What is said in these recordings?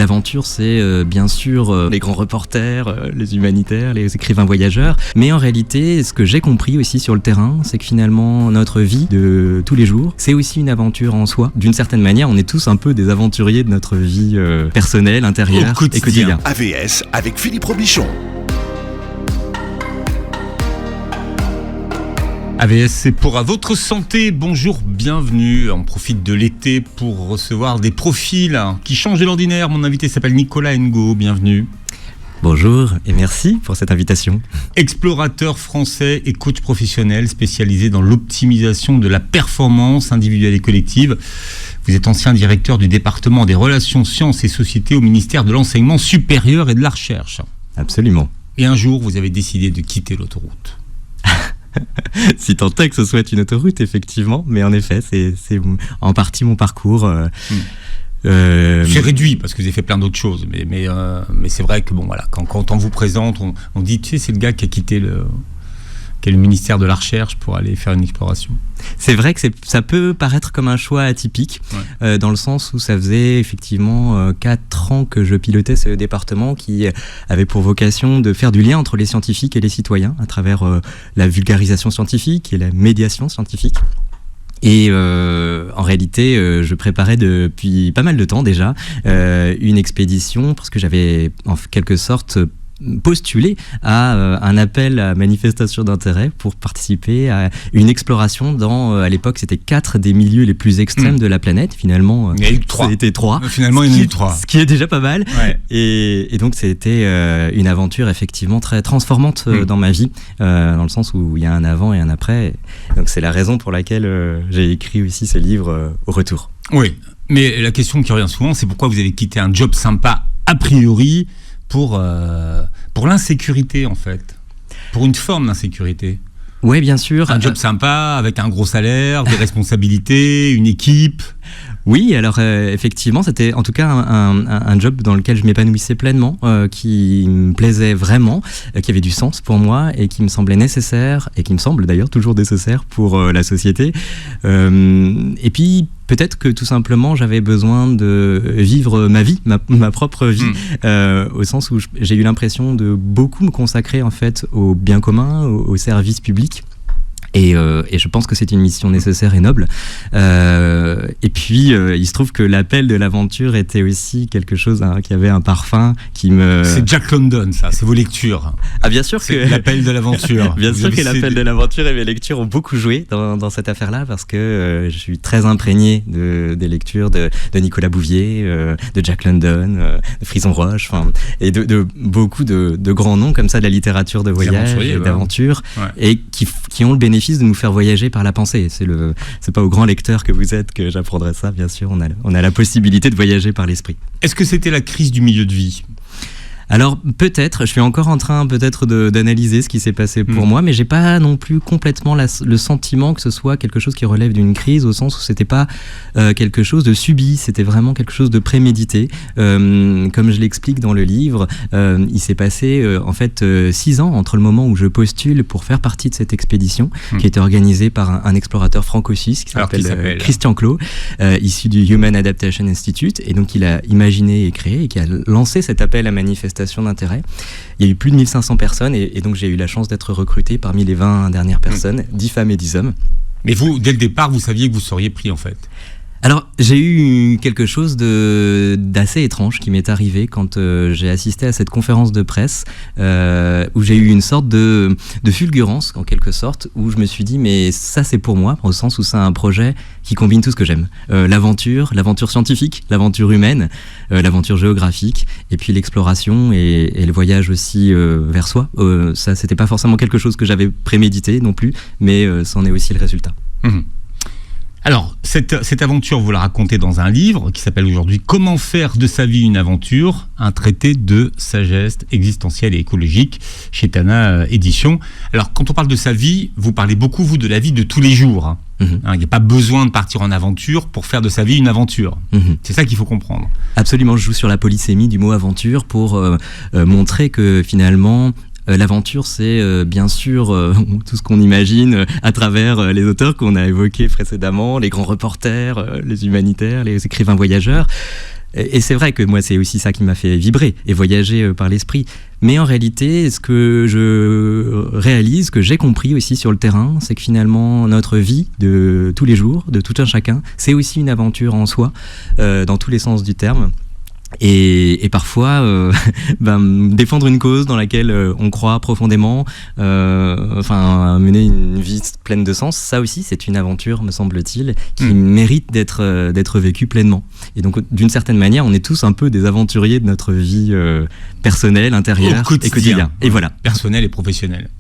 L'aventure, c'est bien sûr les grands reporters, les humanitaires, les écrivains voyageurs. Mais en réalité, ce que j'ai compris aussi sur le terrain, c'est que finalement, notre vie de tous les jours, c'est aussi une aventure en soi. D'une certaine manière, on est tous un peu des aventuriers de notre vie personnelle, intérieure et quotidienne. AVS avec Philippe Robichon. AVS, c'est pour à votre santé. Bonjour, bienvenue. On profite de l'été pour recevoir des profils qui changent de l'ordinaire. Mon invité s'appelle Nicolas Ngo. Bienvenue. Bonjour et merci pour cette invitation. Explorateur français et coach professionnel spécialisé dans l'optimisation de la performance individuelle et collective. Vous êtes ancien directeur du département des relations sciences et sociétés au ministère de l'enseignement supérieur et de la recherche. Absolument. Et un jour, vous avez décidé de quitter l'autoroute. Si tant est que ce soit une autoroute, effectivement, mais en effet, c'est en partie mon parcours. C'est réduit parce que vous avez fait plein d'autres choses, mais c'est vrai que bon voilà, quand on vous présente, on dit tu sais c'est le gars qui a quitté le ministère de la Recherche pour aller faire une exploration. C'est vrai que ça peut paraître comme un choix atypique, ouais. Dans le sens où ça faisait effectivement 4 ans que je pilotais ce département qui avait pour vocation de faire du lien entre les scientifiques et les citoyens à travers la vulgarisation scientifique et la médiation scientifique. Et en réalité, je préparais depuis pas mal de temps déjà une expédition parce que j'avais en quelque sorte postulé à un appel à manifestation d'intérêt pour participer à une exploration dans, à l'époque, c'était 4 des milieux les plus extrêmes de la planète. Finalement, il y a eu 3. C'était 3. Finalement, il y en a eu 3. Ce qui est déjà pas mal. Ouais. Et donc, c'était une aventure effectivement très transformante dans ma vie, dans le sens où il y a un avant et un après. Donc, c'est la raison pour laquelle j'ai écrit aussi ce livre au retour. Oui, mais la question qui revient souvent, c'est pourquoi vous avez quitté un job sympa a priori pour l'insécurité en fait, pour une forme d'insécurité. Oui, bien sûr. Un job sympa, avec un gros salaire, des responsabilités, une équipe. Oui, alors effectivement, c'était en tout cas un job dans lequel je m'épanouissais pleinement, qui me plaisait vraiment, qui avait du sens pour moi et qui me semblait nécessaire, et qui me semble d'ailleurs toujours nécessaire pour la société. Et puis, peut-être que tout simplement, j'avais besoin de vivre ma vie, ma propre vie, au sens où j'ai eu l'impression de beaucoup me consacrer en fait au bien commun, au service public. Et je pense que c'est une mission nécessaire et noble. Et puis, il se trouve que l'appel de l'aventure était aussi quelque chose qui avait un parfum qui me... C'est Jack London, ça, c'est vos lectures. Ah, bien sûr que... l'appel de l'aventure. Bien sûr que l'appel de l'aventure et mes lectures ont beaucoup joué dans cette affaire-là, parce que je suis très imprégné des lectures de Nicolas Bouvier, de Jack London, de Frison Roche, et de beaucoup de grands noms comme ça de la littérature de voyage et d'aventure, et qui ont le bénéfice de nous faire voyager par la pensée. C'est pas aux grands lecteurs que vous êtes que j'apprendrai ça, bien sûr. On a la possibilité de voyager par l'esprit. Est-ce que c'était la crise du milieu de vie ? Alors peut-être, je suis encore en train peut-être d'analyser ce qui s'est passé pour moi, mais j'ai pas non plus complètement le sentiment que ce soit quelque chose qui relève d'une crise, au sens où c'était pas quelque chose de subi, c'était vraiment quelque chose de prémédité. Comme je l'explique dans le livre, il s'est passé en fait 6 ans entre le moment où je postule pour faire partie de cette expédition qui était organisée par un explorateur franco-suisse qui s'appelle Christian Clot, issu du Human Adaptation Institute, et donc il a imaginé et créé et qui a lancé cet appel à manifestation d'intérêt. Il y a eu plus de 1500 personnes et donc j'ai eu la chance d'être recruté parmi les 20 dernières personnes, 10 femmes et 10 hommes. Mais vous, dès le départ, vous saviez que vous seriez pris en fait ? Alors, j'ai eu quelque chose d'assez étrange qui m'est arrivé quand j'ai assisté à cette conférence de presse où j'ai eu une sorte de fulgurance, en quelque sorte, où je me suis dit, mais ça c'est pour moi, au sens où c'est un projet qui combine tout ce que j'aime. L'aventure scientifique, l'aventure humaine, l'aventure géographique, et puis l'exploration et le voyage aussi vers soi. Ça, c'était pas forcément quelque chose que j'avais prémédité non plus, mais c'en est aussi le résultat. Alors, cette aventure, vous la racontez dans un livre qui s'appelle aujourd'hui « Comment faire de sa vie une aventure ?» un traité de sagesse existentielle et écologique chez Tana Éditions. Alors, quand on parle de sa vie, vous parlez beaucoup, vous, de la vie de tous les jours. Il n'y a pas besoin de partir en aventure pour faire de sa vie une aventure. C'est ça qu'il faut comprendre. Absolument, je joue sur la polysémie du mot aventure pour montrer que finalement... l'aventure, c'est bien sûr tout ce qu'on imagine à travers les auteurs qu'on a évoqués précédemment, les grands reporters, les humanitaires, les écrivains voyageurs. Et c'est vrai que moi, c'est aussi ça qui m'a fait vibrer et voyager par l'esprit. Mais en réalité, ce que je réalise, que j'ai compris aussi sur le terrain, c'est que finalement, notre vie de tous les jours, de tout un chacun, c'est aussi une aventure en soi, dans tous les sens du terme. Et parfois, défendre une cause dans laquelle on croit profondément, mener une vie pleine de sens, ça aussi c'est une aventure, me semble-t-il, qui mérite d'être vécue pleinement. Et donc d'une certaine manière, on est tous un peu des aventuriers de notre vie personnelle, intérieure et quotidien. Et voilà. Personnel et professionnel.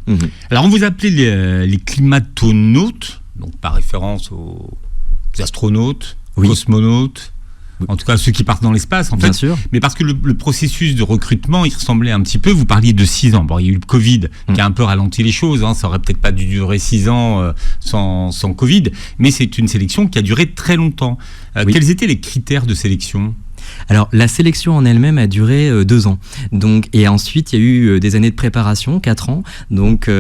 Alors on vous appelait les climatonautes, donc par référence aux astronautes, cosmonautes. En tout cas, ceux qui partent dans l'espace, en fait. Bien sûr. Mais parce que le processus de recrutement, il ressemblait un petit peu. Vous parliez de 6 ans. Bon, il y a eu le Covid qui a un peu ralenti les choses. Ça aurait peut-être pas dû durer 6 ans sans Covid. Mais c'est une sélection qui a duré très longtemps. Quels étaient les critères de sélection ? Alors, la sélection en elle-même a duré 2 ans. Donc, et ensuite, il y a eu des années de préparation, 4 ans, donc,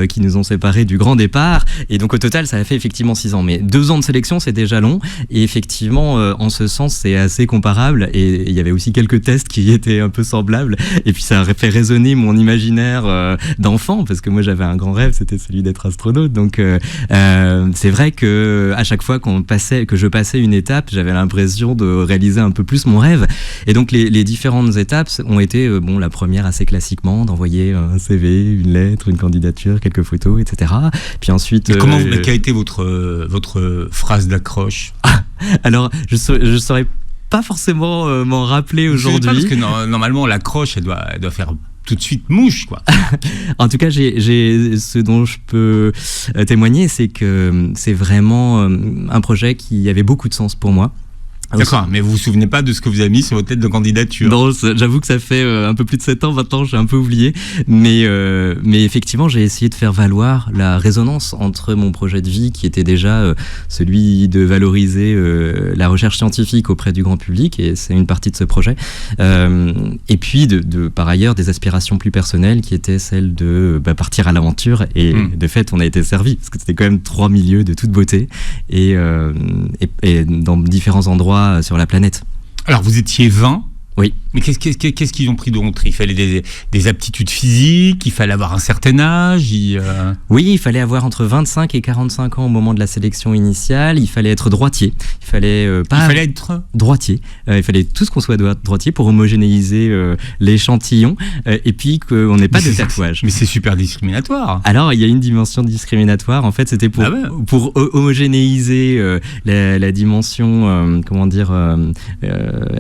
qui nous ont séparés du grand départ. Et donc, au total, ça a fait effectivement 6 ans. Mais 2 ans de sélection, c'est déjà long. Et effectivement, en ce sens, c'est assez comparable. Et il y avait aussi quelques tests qui étaient un peu semblables. Et puis, ça a fait résonner mon imaginaire d'enfant, parce que moi, j'avais un grand rêve, c'était celui d'être astronaute. Donc, c'est vrai que à chaque fois que je passais une étape, j'avais l'impression de réaliser un peu plus mon rêve. Et donc les différentes étapes ont été la première assez classiquement d'envoyer un CV, une lettre, une candidature, quelques photos, etc. Puis ensuite quelle a été votre phrase d'accroche? Alors je saurais pas forcément m'en rappeler aujourd'hui, parce que normalement l'accroche elle doit faire tout de suite mouche, quoi. En tout cas, ce dont je peux témoigner, c'est que c'est vraiment un projet qui avait beaucoup de sens pour moi. D'accord, mais vous vous souvenez pas de ce que vous avez mis sur votre lettre de candidature? Non, j'avoue que ça fait un peu plus de 7 ans maintenant, j'ai un peu oublié. Mais effectivement, j'ai essayé de faire valoir la résonance entre mon projet de vie, qui était déjà celui de valoriser la recherche scientifique auprès du grand public, et c'est une partie de ce projet. Et puis, par ailleurs, des aspirations plus personnelles, qui étaient celles de partir à l'aventure. Et de fait, on a été servi, parce que c'était quand même 3 milieux de toute beauté, et dans différents endroits sur la planète. Alors vous étiez 20. Oui. Mais qu'est-ce qu'ils ont pris de honte? Il fallait des aptitudes physiques, il fallait avoir un certain âge. Oui, il fallait avoir entre 25 et 45 ans au moment de la sélection initiale. Il fallait être droitier. Il fallait être droitier. Il fallait tous qu'on soit droitier pour homogénéiser l'échantillon, et puis qu'on n'ait pas de tatouage. Mais c'est super discriminatoire. Alors, il y a une dimension discriminatoire. En fait, c'était pour homogénéiser la dimension,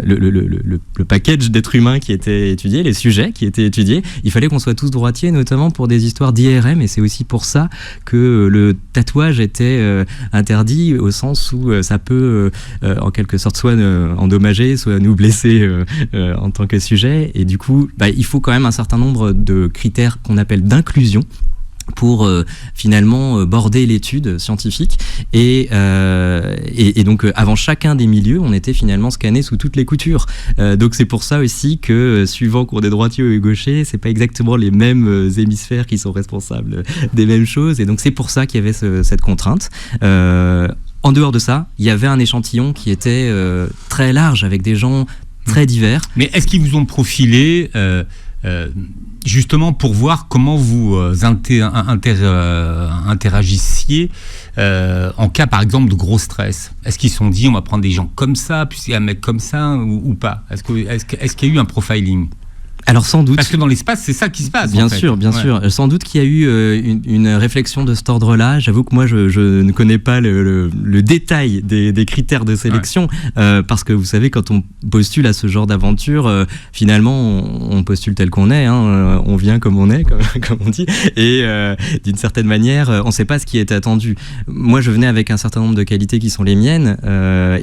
le package d'êtres humains qui était étudié, les sujets qui étaient étudiés. Il fallait qu'on soit tous droitiers, notamment pour des histoires d'IRM, et c'est aussi pour ça que le tatouage était interdit, au sens où ça peut en quelque sorte soit endommager, soit nous blesser en tant que sujet. Et du coup, il faut quand même un certain nombre de critères qu'on appelle d'inclusion pour finalement border l'étude scientifique, et donc avant chacun des milieux on était finalement scanné sous toutes les coutures, donc c'est pour ça aussi que suivant qu'on est droitier ou gaucher, c'est pas exactement les mêmes hémisphères qui sont responsables des mêmes choses, et donc c'est pour ça qu'il y avait cette contrainte. En dehors de ça, il y avait un échantillon qui était très large, avec des gens très divers. Mais est-ce qu'ils vous ont profilé justement pour voir comment vous interagissiez en cas par exemple de gros stress? Est-ce qu'ils se sont dit on va prendre des gens comme ça, puis un mec comme ça, ou pas? Est-ce qu'il y a eu un profiling? Alors sans doute. Parce que dans l'espace, c'est ça qui se passe. Bien sûr. Sans doute qu'il y a eu une réflexion de cet ordre-là. J'avoue que moi, je ne connais pas le détail des critères de sélection, parce que vous savez, quand on postule à ce genre d'aventure, finalement, on postule tel qu'on est. On vient comme on est, comme on dit. Et d'une certaine manière, on ne sait pas ce qui est attendu. Moi, je venais avec un certain nombre de qualités qui sont les miennes,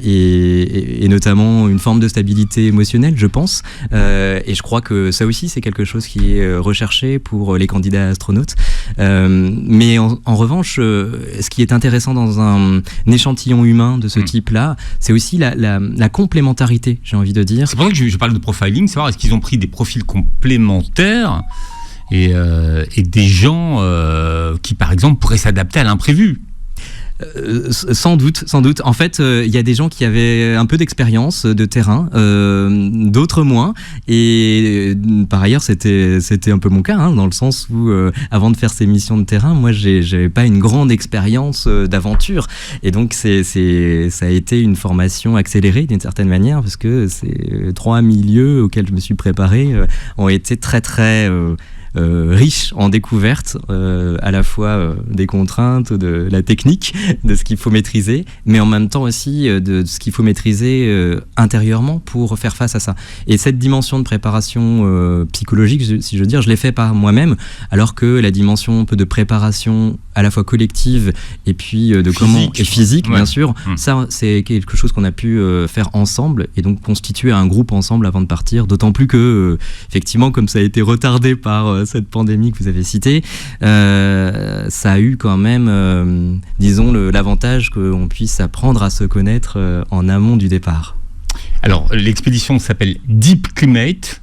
et notamment une forme de stabilité émotionnelle, je pense. Et je crois que ça aussi, c'est quelque chose qui est recherché pour les candidats astronautes. Mais en revanche, ce qui est intéressant dans un échantillon humain de ce type-là, c'est aussi la complémentarité, j'ai envie de dire. C'est pour ça que je parle de profiling, savoir est-ce qu'ils ont pris des profils complémentaires et des gens qui, par exemple, pourraient s'adapter à l'imprévu. Sans doute. En fait, il y a des gens qui avaient un peu d'expérience de terrain, d'autres moins. Et par ailleurs, c'était un peu mon cas, hein, dans le sens où, avant de faire ces missions de terrain, moi, j'avais pas une grande expérience d'aventure. Et donc, ça a été une formation accélérée d'une certaine manière, parce que ces 3 milieux auxquels je me suis préparé ont été très, très riche en découvertes, à la fois des contraintes, de la technique, de ce qu'il faut maîtriser, mais en même temps aussi de ce qu'il faut maîtriser intérieurement pour faire face à ça. Et cette dimension de préparation psychologique, si je veux dire, je l'ai fait par moi-même, alors que la dimension un peu de préparation à la fois collective et puis de physique, bien sûr, ça c'est quelque chose qu'on a pu faire ensemble et donc constituer un groupe ensemble avant de partir, d'autant plus que effectivement, comme ça a été retardé par cette pandémie que vous avez citée, ça a eu quand même, disons, l'avantage qu'on puisse apprendre à se connaître en amont du départ. Alors, l'expédition s'appelle Deep Climate.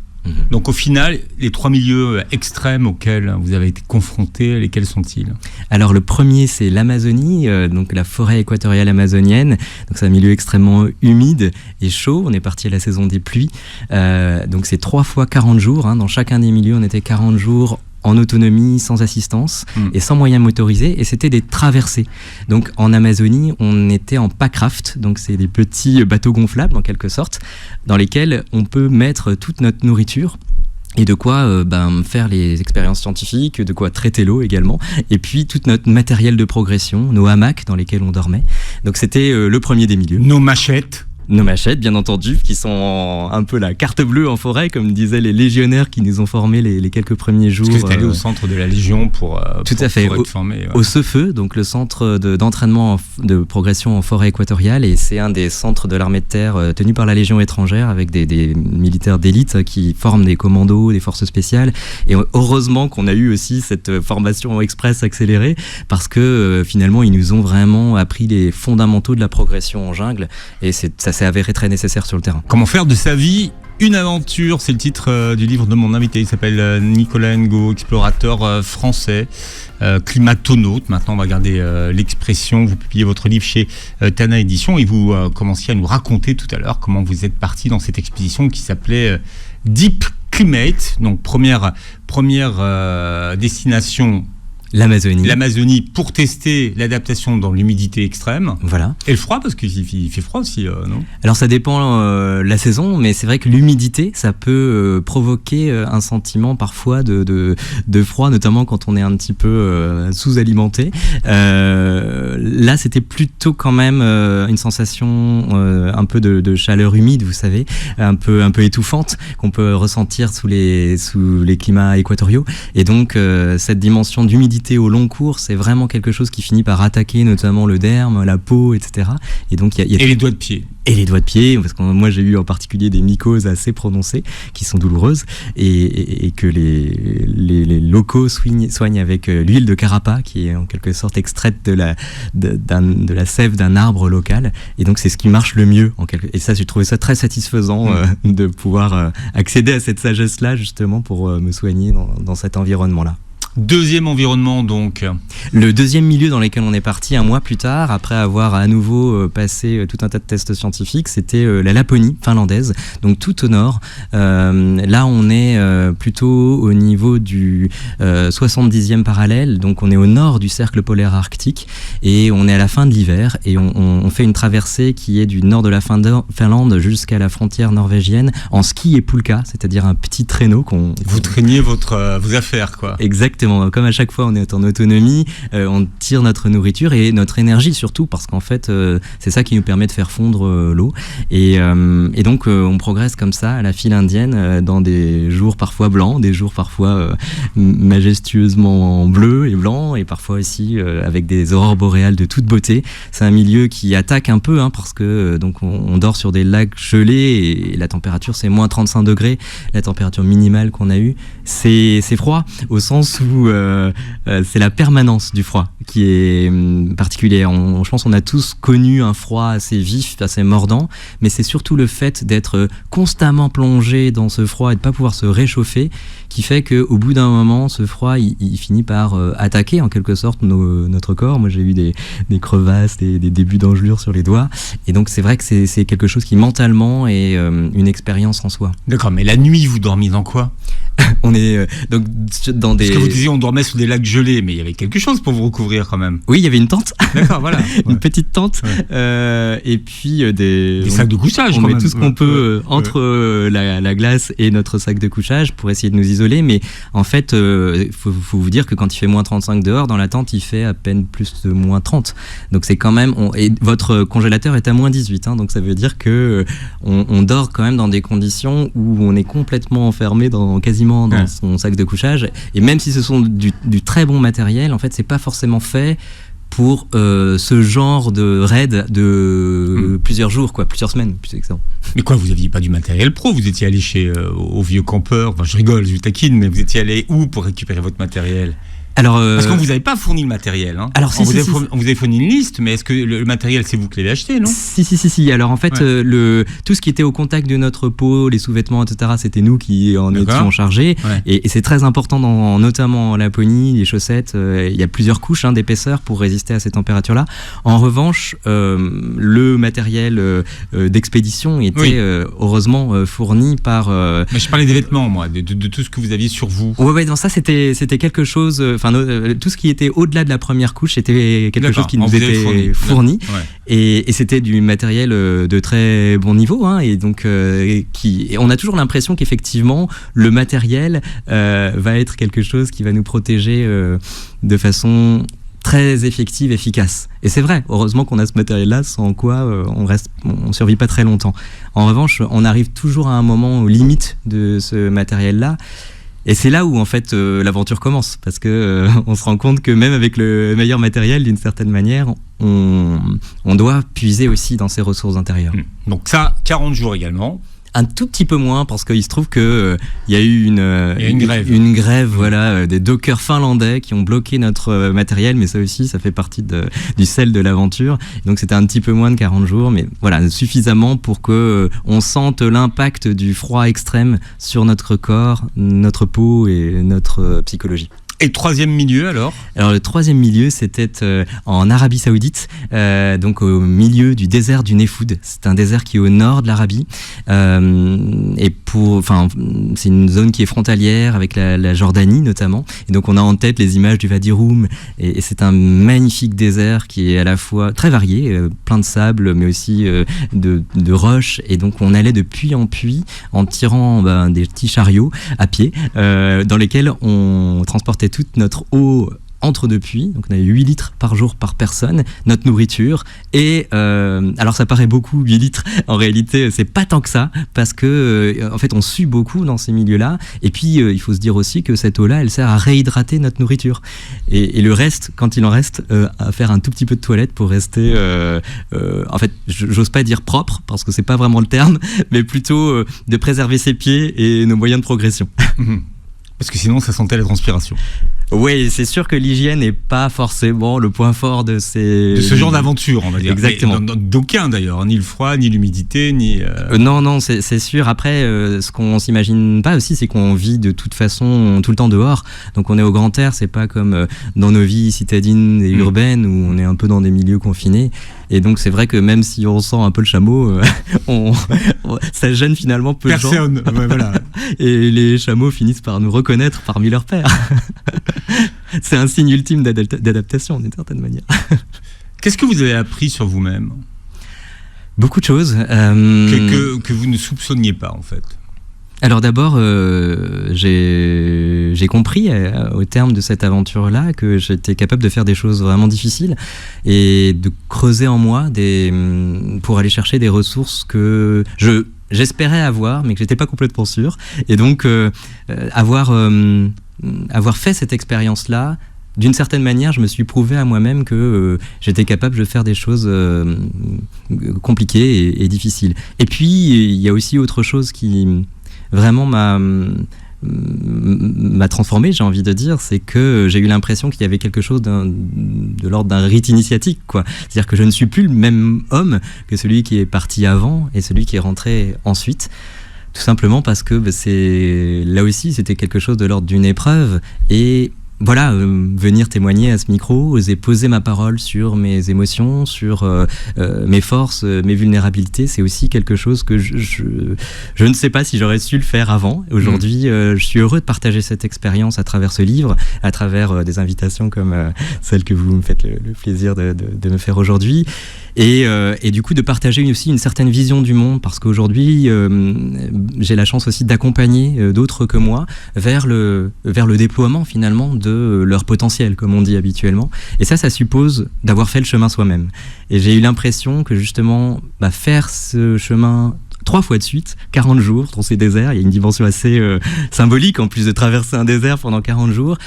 Donc au final, les 3 milieux extrêmes auxquels vous avez été confrontés, lesquels sont-ils ? Alors le premier, c'est l'Amazonie, donc la forêt équatoriale amazonienne. Donc c'est un milieu extrêmement humide et chaud. On est parti à la saison des pluies. Donc c'est 3 fois 40 jours. Hein. Dans chacun des milieux, on était 40 jours en autonomie, sans assistance et sans moyens motorisés, et c'était des traversées. Donc en Amazonie, on était en packraft, donc c'est des petits bateaux gonflables en quelque sorte, dans lesquels on peut mettre toute notre nourriture et de quoi faire les expériences scientifiques, de quoi traiter l'eau également, et puis tout notre matériel de progression, nos hamacs dans lesquels on dormait. Donc c'était le premier des milieux. Nos machettes, bien entendu, qui sont un peu la carte bleue en forêt, comme disaient les légionnaires qui nous ont formés les quelques premiers jours. Parce que vous êtes allé au centre de la Légion pour être formé. Au CEFE, donc le centre d'entraînement de progression en forêt équatoriale, et c'est un des centres de l'armée de terre tenu par la Légion étrangère, avec des militaires d'élite qui forment des commandos, des forces spéciales. Et heureusement qu'on a eu aussi cette formation express accélérée, parce que finalement, ils nous ont vraiment appris les fondamentaux de la progression en jungle, et ça s'est avéré très nécessaire sur le terrain. Comment faire de sa vie une aventure, c'est le titre du livre de mon invité. Il s'appelle Nicolas Ngo, explorateur français, climatonaute. Maintenant, on va garder l'expression. Vous publiez votre livre chez Tana Édition et vous commenciez à nous raconter tout à l'heure comment vous êtes parti dans cette expédition qui s'appelait Deep Climate. Donc première destination. L'Amazonie pour tester l'adaptation dans l'humidité extrême. Voilà. Et le froid, parce qu'il fait froid aussi, non ? Alors ça dépend la saison, mais c'est vrai que l'humidité, ça peut provoquer un sentiment parfois de froid, notamment quand on est un petit peu sous-alimenté. Là, c'était plutôt quand même une sensation un peu de chaleur humide, vous savez, un peu étouffante, qu'on peut ressentir sous les climats équatoriaux. Et donc, cette dimension d'humidité au long cours, c'est vraiment quelque chose qui finit par attaquer notamment le derme, la peau, etc. Et donc et les doigts de pied. Et les doigts de pied, parce que moi j'ai eu en particulier des mycoses assez prononcées qui sont douloureuses et que les locaux soignent avec l'huile de carapa qui est en quelque sorte extraite de la sève d'un arbre local. Et donc c'est ce qui marche le mieux. Et ça, j'ai trouvé ça très satisfaisant de pouvoir accéder à cette sagesse-là justement pour me soigner dans cet environnement-là. Deuxième environnement donc. Le deuxième milieu dans lequel on est parti un mois plus tard, après avoir à nouveau passé tout un tas de tests scientifiques, c'était la Laponie finlandaise, donc tout au nord. Là on est plutôt au niveau du 70e parallèle, donc on est au nord du cercle polaire arctique et on est à la fin de l'hiver et on fait une traversée qui est du nord de la Finlande jusqu'à la frontière norvégienne en ski et pulka, c'est-à-dire un petit traîneau Vous traîniez vos affaires, quoi. Exactement. Comme à chaque fois on est en autonomie, on tire notre nourriture et notre énergie surtout, parce qu'en fait c'est ça qui nous permet de faire fondre l'eau et donc on progresse comme ça à la file indienne dans des jours parfois blancs, des jours parfois majestueusement bleus et blancs, et parfois aussi avec des aurores boréales de toute beauté. C'est un milieu qui attaque un peu parce que donc on dort sur des lacs gelés et la température c'est moins 35 degrés, la température minimale qu'on a eue. C'est froid au sens où où c'est la permanence du froid qui est particulière. Je pense qu'on a tous connu un froid assez vif, assez mordant, mais c'est surtout le fait d'être constamment plongé dans ce froid et de pas pouvoir se réchauffer qui fait qu'au bout d'un moment, ce froid, il finit par attaquer en quelque sorte notre corps. Moi, j'ai eu des crevasses, des débuts d'engelures sur les doigts. Et donc, c'est vrai que c'est quelque chose qui, mentalement, est une expérience en soi. D'accord, mais la nuit, vous dormiez dans quoi ? On est donc dans des... Parce que vous disiez on dormait sous des lacs gelés, mais il y avait quelque chose pour vous recouvrir quand même. Oui, il y avait une tente. D'accord, voilà. Une petite tente. Ouais. Et puis des sacs de couchage. On met tout ce qu'on peut entre la glace et notre sac de couchage pour essayer de nous isoler. Mais en fait, faut vous dire que quand il fait moins 35 dehors, dans la tente, il fait à peine plus de moins 30. Donc c'est quand même... Et votre congélateur est à moins 18. Donc ça veut dire que on dort quand même dans des conditions où on est complètement enfermé quasiment dans son sac de couchage, et même si ce sont du très bon matériel, en fait c'est pas forcément fait pour ce genre de raid de plusieurs jours, plusieurs semaines, plus exactement. Mais quoi, vous aviez pas du matériel pro, vous étiez allé chez au vieux campeur, enfin je rigole, je taquine, mais vous étiez allé où pour récupérer votre matériel ? Alors, parce qu'on vous avait pas fourni le matériel. Hein. Alors, on vous avait fourni une liste, mais est-ce que le matériel, c'est vous qui l'avez acheté, non ? Si. Alors en fait, tout ce qui était au contact de notre peau, les sous-vêtements, etc., c'était nous qui en étions chargés. Ouais. Et c'est très important, notamment en Laponie, les chaussettes. Il y a plusieurs couches d'épaisseur pour résister à ces températures-là. En revanche, le matériel d'expédition était heureusement fourni par. Mais je parlais des vêtements, moi, de tout ce que vous aviez sur vous. Ouais, non, ça c'était quelque chose. Tout ce qui était au-delà de la première couche, c'était quelque chose qui nous était fourni. Ouais. Et c'était du matériel de très bon niveau. Et donc, et on a toujours l'impression qu'effectivement, le matériel va être quelque chose qui va nous protéger de façon très effective, efficace. Et c'est vrai, heureusement qu'on a ce matériel-là, sans quoi on survit pas très longtemps. En revanche, on arrive toujours à un moment aux limites de ce matériel-là. Et c'est là où en fait l'aventure commence, parce que on se rend compte que même avec le meilleur matériel, d'une certaine manière, on doit puiser aussi dans ses ressources intérieures. Donc ça, 40 jours également. Un tout petit peu moins, parce qu'il se trouve que il y a eu une grève, voilà, des dockers finlandais qui ont bloqué notre matériel, mais ça aussi, ça fait partie du sel de l'aventure. Donc c'était un petit peu moins de 40 jours, mais voilà, suffisamment pour que on sente l'impact du froid extrême sur notre corps, notre peau et notre psychologie. Et le troisième milieu alors ? Alors le troisième milieu, c'était en Arabie Saoudite, donc au milieu du désert du Nefoud. C'est un désert qui est au nord de l'Arabie, et c'est une zone qui est frontalière avec la Jordanie notamment. Et donc on a en tête les images du Wadi Rum, et c'est un magnifique désert qui est à la fois très varié, plein de sable, mais aussi de roches. Et donc on allait de puits en puits en tirant des petits chariots à pied, dans lesquels on transportait toute notre eau entre deux puits, donc on avait 8 litres par jour par personne, notre nourriture, et alors ça paraît beaucoup 8 litres, en réalité c'est pas tant que ça, parce que en fait on sue beaucoup dans ces milieux-là, et puis il faut se dire aussi que cette eau-là elle sert à réhydrater notre nourriture, et le reste, quand il en reste, à faire un tout petit peu de toilette pour rester, en fait j'ose pas dire propre, parce que c'est pas vraiment le terme, mais plutôt de préserver ses pieds et nos moyens de progression. Parce que sinon ça sentait la transpiration. Oui, c'est sûr que l'hygiène n'est pas forcément le point fort de ce genre d'aventure, on va dire. Exactement. D'aucun d'ailleurs, ni le froid, ni l'humidité, ni... Non, c'est sûr. Après, ce qu'on s'imagine pas aussi, c'est qu'on vit de toute façon tout le temps dehors. Donc on est au grand air, c'est pas comme dans nos vies citadines et urbaines où on est un peu dans des milieux confinés. Et donc c'est vrai que même si on sent un peu le chameau, ça gêne finalement peu de gens. Personne, ouais, voilà. Et les chameaux finissent par nous reconnaître parmi leurs pairs. C'est un signe ultime d'adaptation d'une certaine manière. Qu'est-ce que vous avez appris sur vous-même ? Beaucoup de choses. Que vous ne soupçonniez pas en fait. Alors d'abord, j'ai compris au terme de cette aventure-là que j'étais capable de faire des choses vraiment difficiles et de creuser en moi pour aller chercher des ressources que j'espérais avoir, mais que j'étais pas complètement sûr. Et donc avoir fait cette expérience-là, d'une certaine manière, je me suis prouvé à moi-même que j'étais capable de faire des choses compliquées et difficiles. Et puis, il y a aussi autre chose qui vraiment m'a m'a transformé, j'ai envie de dire, c'est que j'ai eu l'impression qu'il y avait quelque chose de l'ordre d'un rite initiatique, quoi. C'est-à-dire que je ne suis plus le même homme que celui qui est parti avant et celui qui est rentré ensuite. Tout simplement parce que là aussi, c'était quelque chose de l'ordre d'une épreuve. Et voilà, venir témoigner à ce micro, oser poser ma parole sur mes émotions, sur mes forces, mes vulnérabilités, c'est aussi quelque chose que je ne sais pas si j'aurais su le faire avant. Aujourd'hui, je suis heureux de partager cette expérience à travers ce livre, à travers des invitations comme celle que vous me faites le plaisir de me faire aujourd'hui. Et du coup de partager aussi une certaine vision du monde, parce qu'aujourd'hui j'ai la chance aussi d'accompagner d'autres que moi vers le déploiement finalement de leur potentiel, comme on dit habituellement. Et ça suppose d'avoir fait le chemin soi-même. Et j'ai eu l'impression que justement faire ce chemin 3 fois de suite, 40 jours dans ces déserts, il y a une dimension assez symbolique en plus de traverser un désert pendant 40 jours.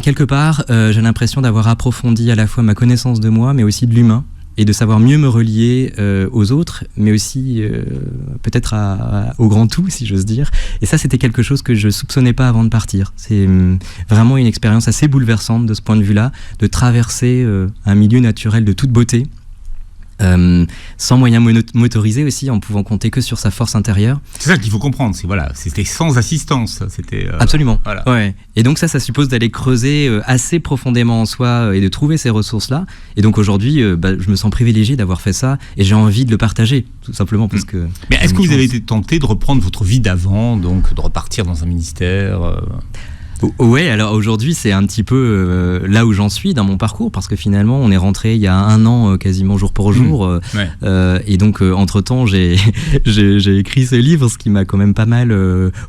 Quelque part, j'ai l'impression d'avoir approfondi à la fois ma connaissance de moi, mais aussi de l'humain, et de savoir mieux me relier aux autres, mais aussi peut-être au grand tout, si j'ose dire. Et ça, c'était quelque chose que je soupçonnais pas avant de partir. C'est vraiment une expérience assez bouleversante de ce point de vue-là, de traverser un milieu naturel de toute beauté, sans moyens motorisés aussi, en pouvant compter que sur sa force intérieure. C'est ça qu'il faut comprendre, c'était sans assistance. Absolument. Voilà. Ouais. Et donc ça suppose d'aller creuser assez profondément en soi et de trouver ces ressources-là. Et donc aujourd'hui, je me sens privilégié d'avoir fait ça et j'ai envie de le partager, tout simplement parce que... Mais est-ce que vous avez été tenté de reprendre votre vie d'avant, donc de repartir dans un ministère Ouais, alors aujourd'hui c'est un petit peu là où j'en suis dans mon parcours, parce que finalement on est rentré il y a 1 an quasiment jour pour jour, et donc entre-temps j'ai écrit ce livre, ce qui m'a quand même pas mal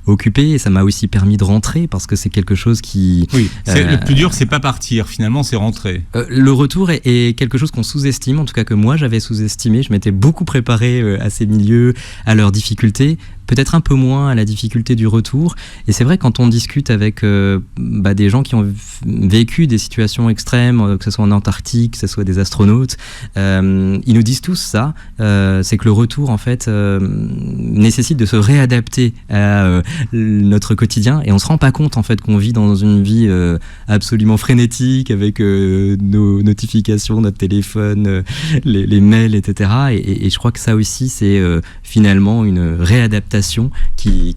occupé, et ça m'a aussi permis de rentrer, parce que c'est quelque chose qui... Oui, le plus dur c'est pas partir, finalement c'est rentrer. Le retour est quelque chose qu'on sous-estime, en tout cas que moi j'avais sous-estimé. Je m'étais beaucoup préparé à ces milieux, à leurs difficultés, peut-être un peu moins à la difficulté du retour. Et c'est vrai, quand on discute avec des gens qui ont vécu des situations extrêmes, que ce soit en Antarctique, que ce soit des astronautes, ils nous disent tous ça, c'est que le retour en fait nécessite de se réadapter à notre quotidien, et on se rend pas compte en fait qu'on vit dans une vie absolument frénétique, avec nos notifications, notre téléphone, les mails, etc. Et je crois que ça aussi c'est finalement une réadaptation qui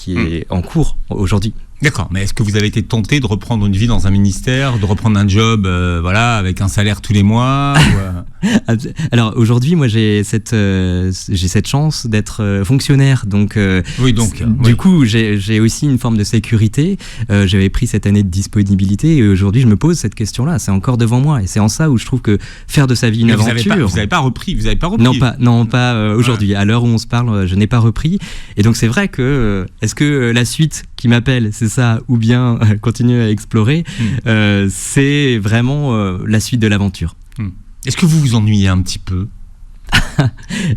est en cours aujourd'hui. D'accord, mais est-ce que vous avez été tenté de reprendre une vie dans un ministère, de reprendre un job avec un salaire tous les mois Alors aujourd'hui, moi j'ai cette chance d'être fonctionnaire, donc du coup j'ai aussi une forme de sécurité. J'avais pris cette année de disponibilité, et aujourd'hui je me pose cette question-là, c'est encore devant moi, et c'est en ça où je trouve que faire de sa vie une aventure... Vous n'avez pas repris. Non, pas aujourd'hui. À l'heure où on se parle, je n'ai pas repris, et donc c'est vrai que est-ce que la suite qui m'appelle, c'est ça, ou bien continuer à explorer, c'est vraiment la suite de l'aventure. Est-ce que vous vous ennuyez un petit peu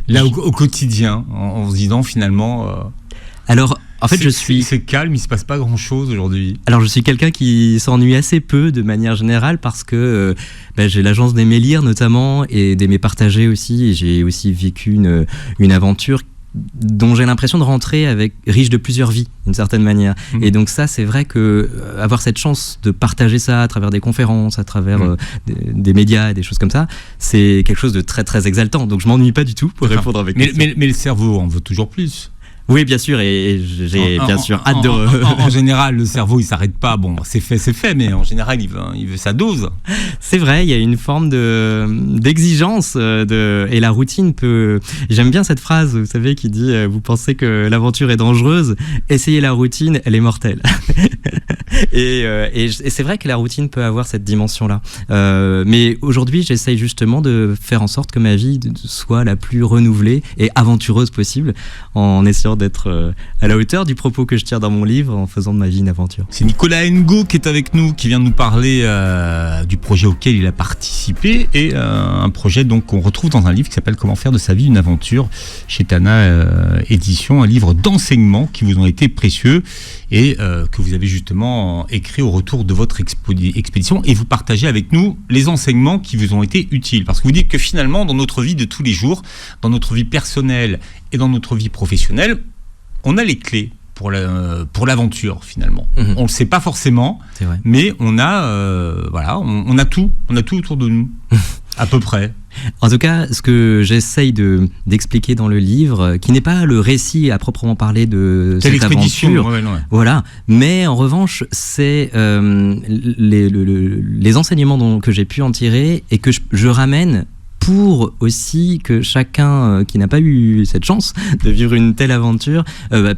là au quotidien, en se disant finalement alors en fait c'est calme, il se passe pas grand chose aujourd'hui? Alors je suis quelqu'un qui s'ennuie assez peu de manière générale, parce que j'ai la chance d'aimer lire notamment, et d'aimer partager aussi, et j'ai aussi vécu une aventure dont j'ai l'impression de rentrer riche de plusieurs vies, d'une certaine manière. Et donc ça, c'est vrai que avoir cette chance de partager ça à travers des conférences, à travers des médias et des choses comme ça, c'est quelque chose de très très exaltant. Donc je m'ennuie pas du tout, pour répondre avec mais le cerveau en veut toujours plus. Oui, bien sûr, et j'ai bien sûr hâte de... En général, le cerveau, il s'arrête pas. Bon, c'est fait, mais en général, il veut sa dose. C'est vrai, il y a une forme d'exigence, et la routine peut... J'aime bien cette phrase, vous savez, qui dit « Vous pensez que l'aventure est dangereuse, essayez la routine, elle est mortelle. » Et c'est vrai que la routine peut avoir cette dimension-là. Mais aujourd'hui, j'essaye justement de faire en sorte que ma vie soit la plus renouvelée et aventureuse possible, en essayant d'être à la hauteur du propos que je tiens dans mon livre, en faisant de ma vie une aventure. C'est Nicolas Ngo qui est avec nous, qui vient de nous parler du projet auquel il a participé, et un projet donc qu'on retrouve dans un livre qui s'appelle Comment faire de sa vie une aventure, chez Tana Édition, un livre d'enseignements qui vous ont été précieux, et que vous avez justement écrit au retour de votre expédition, et vous partagez avec nous les enseignements qui vous ont été utiles, parce que vous dites que finalement dans notre vie de tous les jours, dans notre vie personnelle et dans notre vie professionnelle, on a les clés pour l'aventure finalement. On le sait pas forcément, C'est vrai. mais on a on a tout autour de nous à peu près. En tout cas, ce que j'essaye d'expliquer dans le livre, qui n'est pas le récit à proprement parler de Quelle cette expédition, aventure, ouais. voilà. Mais en revanche, c'est les enseignements que j'ai pu en tirer et que je ramène pour aussi que chacun qui n'a pas eu cette chance de vivre une telle aventure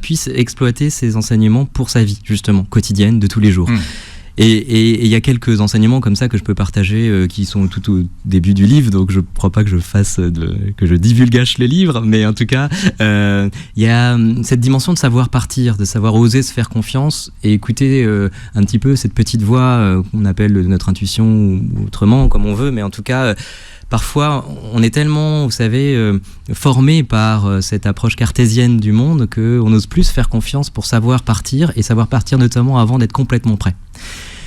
puisse exploiter ces enseignements pour sa vie, justement, quotidienne, de tous les jours. Et il y a quelques enseignements comme ça que je peux partager qui sont tout au début du livre, donc je ne crois pas que que je divulgage le livre, mais en tout cas, il y a cette dimension de savoir partir, de savoir oser se faire confiance et écouter un petit peu cette petite voix qu'on appelle notre intuition ou autrement, comme on veut, mais en tout cas... Parfois, on est tellement, vous savez, formé par cette approche cartésienne du monde qu'on n'ose plus se faire confiance pour savoir partir, et savoir partir notamment avant d'être complètement prêt.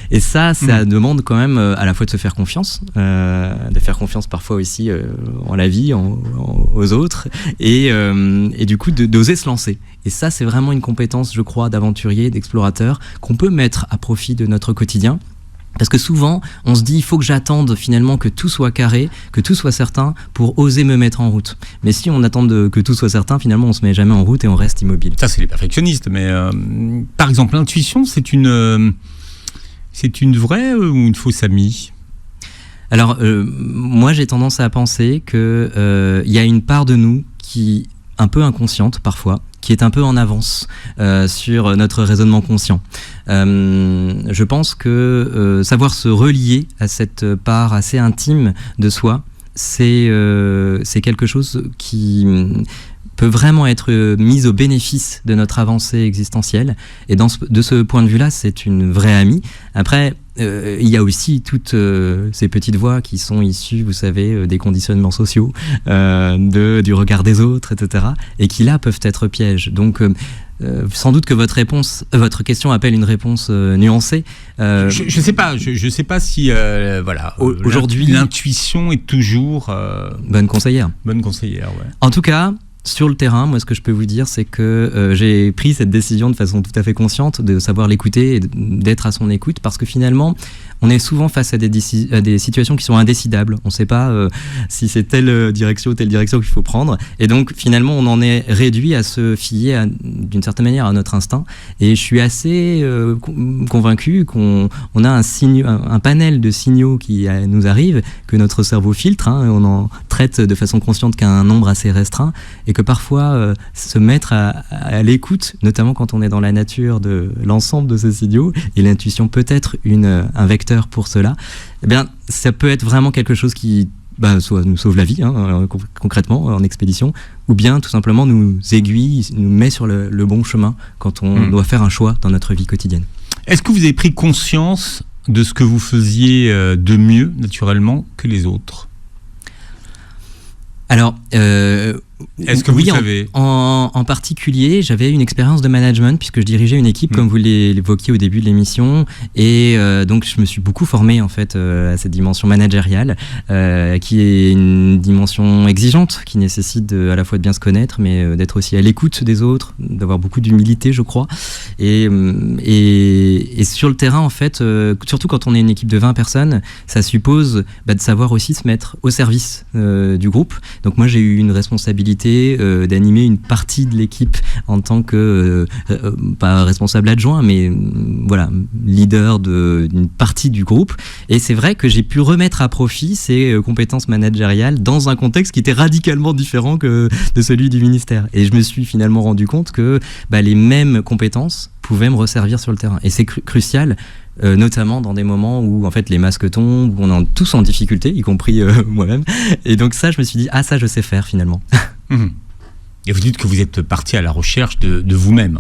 Et ça demande quand même à la fois de se faire confiance, de faire confiance parfois aussi en la vie, aux autres, et du coup d'oser se lancer. Et ça, c'est vraiment une compétence, je crois, d'aventurier, d'explorateur, qu'on peut mettre à profit de notre quotidien. Parce que souvent, on se dit, il faut que j'attende finalement que tout soit carré, que tout soit certain pour oser me mettre en route. Mais si on attend que tout soit certain, finalement, on se met jamais en route et on reste immobile. Ça, c'est les perfectionnistes. Mais par exemple, l'intuition, c'est une vraie ou une fausse amie ? Alors, moi, j'ai tendance à penser que y a une part de nous qui un peu inconsciente parfois, qui est un peu en avance sur notre raisonnement conscient. Je pense que savoir se relier à cette part assez intime de soi, c'est quelque chose qui peut vraiment être mise au bénéfice de notre avancée existentielle. Et de ce point de vue-là, c'est une vraie amie. Après, il y a aussi toutes ces petites voix qui sont issues, vous savez, des conditionnements sociaux, du regard des autres, etc. Et qui là peuvent être pièges. Donc, sans doute que votre question appelle une réponse nuancée. Je sais pas. Je sais pas si aujourd'hui, l'intuition est toujours bonne conseillère. Bonne conseillère, ouais. En tout cas. Sur le terrain, moi, ce que je peux vous dire, c'est que j'ai pris cette décision de façon tout à fait consciente de savoir l'écouter et d'être à son écoute, parce que finalement, on est souvent face à des situations qui sont indécidables. On ne sait pas si c'est telle direction ou telle direction qu'il faut prendre. Et donc, finalement, on en est réduit à se fier d'une certaine manière à notre instinct. Et je suis assez convaincu qu'on a un panel de signaux qui nous arrivent, que notre cerveau filtre. On en traite de façon consciente qu'un nombre assez restreint. Et que parfois, se mettre à l'écoute, notamment quand on est dans la nature de l'ensemble de ces signaux, et l'intuition peut être un vecteur pour cela, eh bien, ça peut être vraiment quelque chose qui soit nous sauve la vie, concrètement, en expédition, ou bien tout simplement nous aiguille, nous met sur le bon chemin quand on doit faire un choix dans notre vie quotidienne. Est-ce que vous avez pris conscience de ce que vous faisiez de mieux, naturellement, que les autres ? Alors, est-ce que vous savez en particulier, j'avais une expérience de management puisque je dirigeais une équipe, comme vous l'évoquiez au début de l'émission, et donc je me suis beaucoup formé en fait à cette dimension managériale, qui est une dimension exigeante, qui nécessite à la fois de bien se connaître, mais d'être aussi à l'écoute des autres, d'avoir beaucoup d'humilité, je crois, et sur le terrain en fait, surtout quand on est une équipe de 20 personnes, ça suppose de savoir aussi se mettre au service du groupe. Donc moi j'ai eu une responsabilité d'animer une partie de l'équipe en tant que pas responsable adjoint, mais voilà, leader d'une partie du groupe. Et c'est vrai que j'ai pu remettre à profit ces compétences managériales dans un contexte qui était radicalement différent que de celui du ministère. Et je me suis finalement rendu compte que les mêmes compétences pouvaient me resservir sur le terrain. Et c'est crucial. Notamment dans des moments où en fait les masques tombent, où on est tous en difficulté, y compris moi-même. Et donc ça, je me suis dit, ça je sais faire finalement. Et vous dites que vous êtes parti à la recherche de vous-même.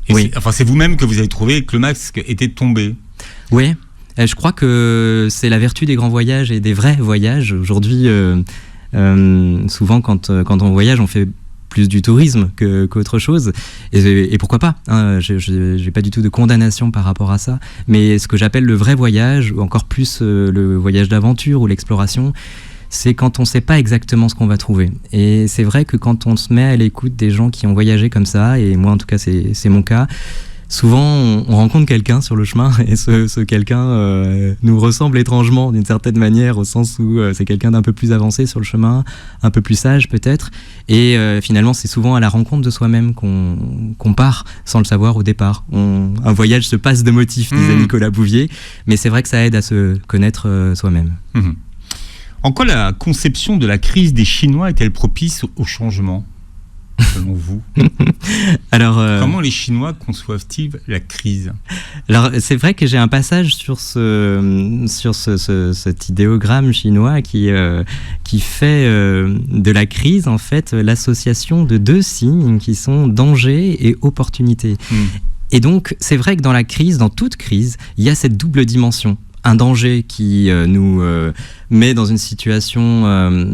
Et oui. C'est vous-même que vous avez trouvé que le masque était tombé. Oui, je crois que c'est la vertu des grands voyages et des vrais voyages. Aujourd'hui, souvent quand on voyage, on fait plus du tourisme qu'autre chose, et pourquoi pas, j'ai pas du tout de condamnation par rapport à ça, mais ce que j'appelle le vrai voyage, ou encore plus le voyage d'aventure ou l'exploration, c'est quand on ne sait pas exactement ce qu'on va trouver. Et c'est vrai que quand on se met à l'écoute des gens qui ont voyagé comme ça, et moi en tout cas c'est mon cas, souvent on rencontre quelqu'un sur le chemin et ce quelqu'un nous ressemble étrangement d'une certaine manière, au sens où c'est quelqu'un d'un peu plus avancé sur le chemin, un peu plus sage peut-être, et finalement c'est souvent à la rencontre de soi-même qu'on part sans le savoir au départ. Un voyage se passe de motifs, disait Nicolas Bouvier, mais c'est vrai que ça aide à se connaître soi-même. En quoi la conception de la crise des Chinois est-elle propice au changement, selon vous? Alors, comment les Chinois conçoivent-ils la crise? Alors, c'est vrai que j'ai un passage sur cet idéogramme chinois qui fait de la crise, en fait, l'association de deux signes qui sont danger et opportunité. Et donc, c'est vrai que dans la crise, dans toute crise, il y a cette double dimension. Un danger qui nous met dans une situation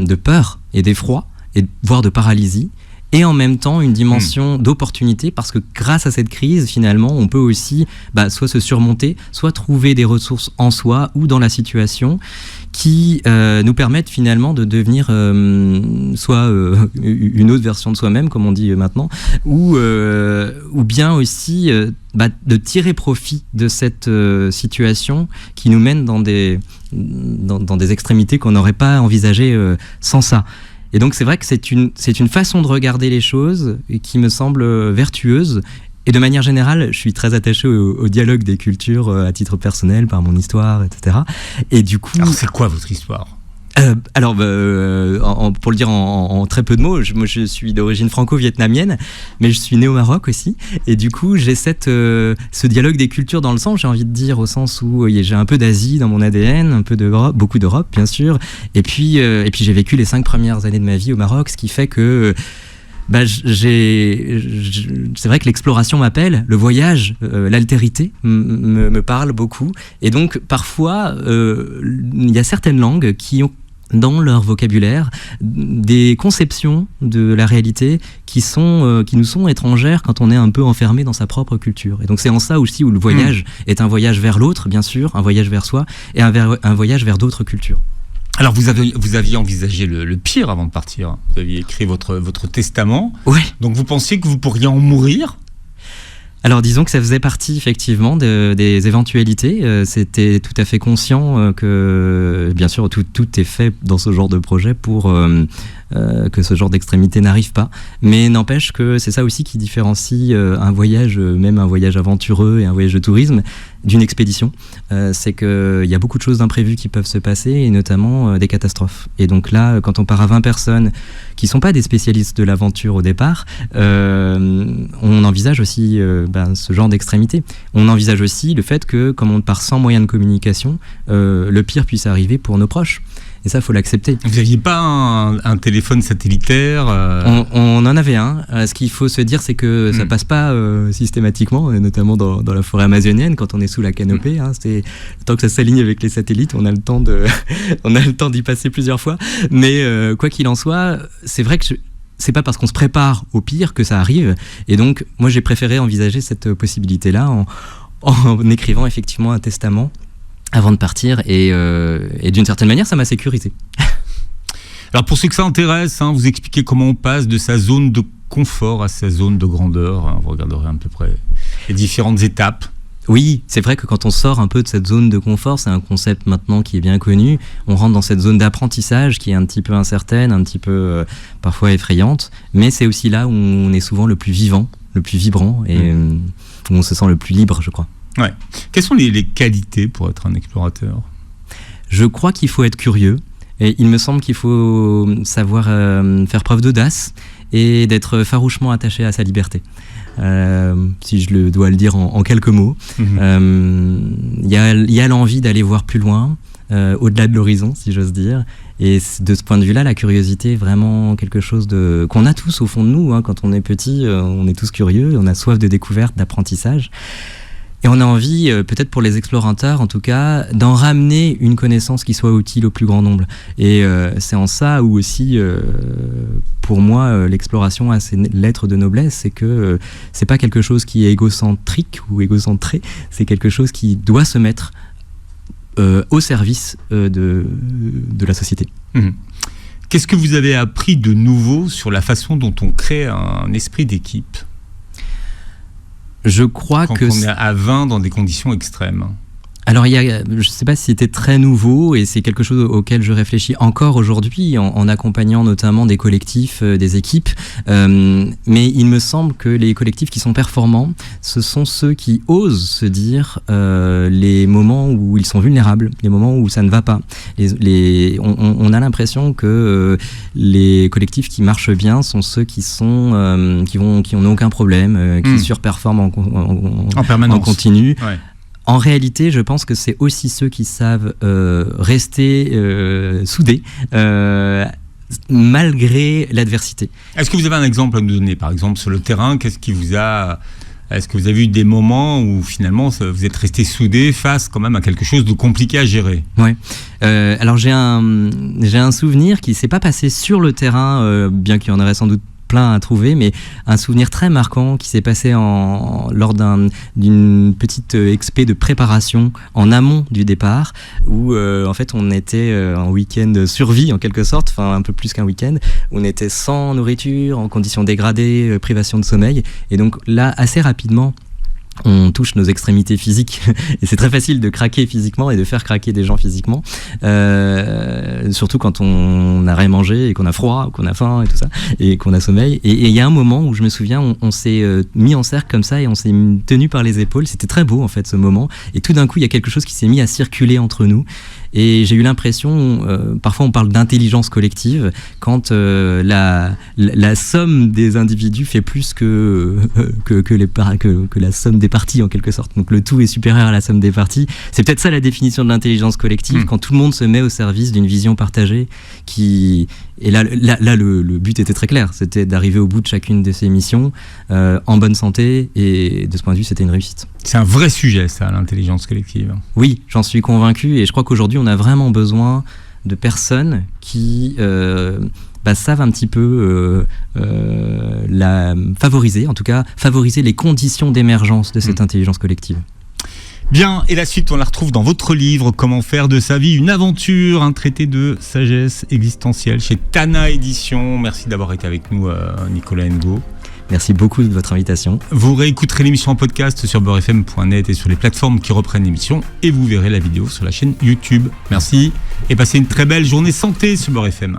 de peur et d'effroi, et voire de paralysie, et en même temps une dimension d'opportunité, parce que grâce à cette crise, finalement, on peut aussi soit se surmonter, soit trouver des ressources en soi ou dans la situation qui nous permettent finalement de devenir soit une autre version de soi-même, comme on dit maintenant, ou bien aussi de tirer profit de cette situation qui nous mène dans des extrémités qu'on n'aurait pas envisagées sans ça. Et donc c'est vrai que c'est une façon de regarder les choses qui me semble vertueuse. Et de manière générale, je suis très attaché au dialogue des cultures à titre personnel, par mon histoire, etc. Et du coup... Alors c'est quoi votre histoire ? Pour le dire en très peu de mots, moi je suis d'origine franco-vietnamienne, mais je suis né au Maroc aussi, et du coup j'ai ce dialogue des cultures dans le sang, j'ai envie de dire, au sens où j'ai un peu d'Asie dans mon ADN, un peu d'Europe, beaucoup d'Europe bien sûr, et puis j'ai vécu les 5 premières années de ma vie au Maroc, ce qui fait que c'est vrai que l'exploration m'appelle, le voyage, l'altérité me parle beaucoup, et donc parfois il y a certaines langues qui ont dans leur vocabulaire des conceptions de la réalité qui nous sont étrangères quand on est un peu enfermé dans sa propre culture. Et donc c'est en ça aussi où le voyage est un voyage vers l'autre, bien sûr, un voyage vers soi, et un voyage vers d'autres cultures. Alors vous aviez envisagé le pire avant de partir. Vous aviez écrit votre testament. Ouais. Donc vous pensiez que vous pourriez en mourir ? Alors disons que ça faisait partie effectivement des éventualités. C'était tout à fait conscient que bien sûr tout est fait dans ce genre de projet pour que ce genre d'extrémité n'arrive pas. Mais n'empêche que c'est ça aussi qui différencie un voyage, même un voyage aventureux et un voyage de tourisme, d'une expédition. C'est qu'il y a beaucoup de choses d'imprévues qui peuvent se passer, et notamment des catastrophes. Et donc là, quand on part à 20 personnes qui ne sont pas des spécialistes de l'aventure au départ, on envisage aussi ce genre d'extrémité. On envisage aussi le fait que, comme on part sans moyen de communication, le pire puisse arriver pour nos proches. Et ça, il faut l'accepter. Vous n'aviez pas un téléphone satellitaire On en avait un. Ce qu'il faut se dire, c'est que ça passe pas systématiquement, notamment dans la forêt amazonienne, quand on est sous la canopée. C'est le temps que ça s'aligne avec les satellites, on a le temps d'y passer plusieurs fois. Mais quoi qu'il en soit, c'est vrai que c'est pas parce qu'on se prépare au pire que ça arrive. Et donc, moi, j'ai préféré envisager cette possibilité-là en écrivant effectivement un testament avant de partir, et d'une certaine manière, ça m'a sécurisé. Alors pour ceux que ça intéresse, vous expliquez comment on passe de sa zone de confort à sa zone de grandeur. Vous regarderez à peu près les différentes étapes. Oui, c'est vrai que quand on sort un peu de cette zone de confort, c'est un concept maintenant qui est bien connu, on rentre dans cette zone d'apprentissage qui est un petit peu incertaine, un petit peu parfois effrayante, mais c'est aussi là où on est souvent le plus vivant, le plus vibrant, et où on se sent le plus libre, je crois. Ouais. Quelles sont les qualités pour être un explorateur ? Je crois qu'il faut être curieux, et il me semble qu'il faut savoir faire preuve d'audace et d'être farouchement attaché à sa liberté. Si je dois le dire en quelques mots, y a l'envie d'aller voir plus loin, au-delà de l'horizon, si j'ose dire. Et de ce point de vue-là, la curiosité est vraiment quelque chose qu'on a tous au fond de nous. Quand on est petit, on est tous curieux, on a soif de découverte, d'apprentissage. Et on a envie, peut-être pour les explorateurs en tout cas, d'en ramener une connaissance qui soit utile au plus grand nombre. Et c'est en ça où aussi, pour moi, l'exploration a ses lettres de noblesse, c'est que c'est pas quelque chose qui est égocentrique ou égocentré, c'est quelque chose qui doit se mettre au service de la société. Qu'est-ce que vous avez appris de nouveau sur la façon dont on crée un esprit d'équipe ? Je crois quand que on est à 20 dans des conditions extrêmes. Alors, je ne sais pas si c'était très nouveau et c'est quelque chose auquel je réfléchis encore aujourd'hui en accompagnant notamment des collectifs, des équipes. Mais il me semble que les collectifs qui sont performants, ce sont ceux qui osent se dire les moments où ils sont vulnérables, les moments où ça ne va pas. On a l'impression que les collectifs qui marchent bien sont ceux qui n'ont aucun problème, qui surperforment en permanence, en continu. Ouais. En réalité, je pense que c'est aussi ceux qui savent rester soudés malgré l'adversité. Est-ce que vous avez un exemple à nous donner, par exemple, sur le terrain ? Est-ce que vous avez eu des moments où finalement vous êtes restés soudés face quand même à quelque chose de compliqué à gérer ? Oui. Alors j'ai un souvenir qui ne s'est pas passé sur le terrain, bien qu'il y en aurait sans doute plein à trouver, mais un souvenir très marquant qui s'est passé lors d'une petite expé de préparation en amont du départ, où en fait on était en week-end survie en quelque sorte, enfin un peu plus qu'un week-end, où on était sans nourriture, en conditions dégradées, privation de sommeil, et donc là assez rapidement on touche nos extrémités physiques et c'est très facile de craquer physiquement et de faire craquer des gens physiquement, surtout quand on n'a rien mangé et qu'on a froid ou qu'on a faim et tout ça et qu'on a sommeil. Et il y a un moment où je me souviens, on s'est mis en cercle comme ça et on s'est tenu par les épaules. C'était très beau en fait ce moment, et tout d'un coup il y a quelque chose qui s'est mis à circuler entre nous. Et j'ai eu l'impression, parfois on parle d'intelligence collective, quand la somme des individus fait plus que la somme des parties en quelque sorte. Donc le tout est supérieur à la somme des parties. C'est peut-être ça la définition de l'intelligence collective, quand tout le monde se met au service d'une vision partagée Et là, le but était très clair, c'était d'arriver au bout de chacune de ces missions en bonne santé, et de ce point de vue, c'était une réussite. C'est un vrai sujet, ça, l'intelligence collective. Oui, j'en suis convaincu, et je crois qu'aujourd'hui, on a vraiment besoin de personnes qui savent un petit peu favoriser les conditions d'émergence de cette intelligence collective. Bien, et la suite, on la retrouve dans votre livre « Comment faire de sa vie une aventure », un traité de sagesse existentielle chez Tana Éditions. Merci d'avoir été avec nous, Nicolas Ngo. Merci beaucoup de votre invitation. Vous réécouterez l'émission en podcast sur beurrefm.net et sur les plateformes qui reprennent l'émission, et vous verrez la vidéo sur la chaîne YouTube. Merci et passez une très belle journée santé sur Beurre FM.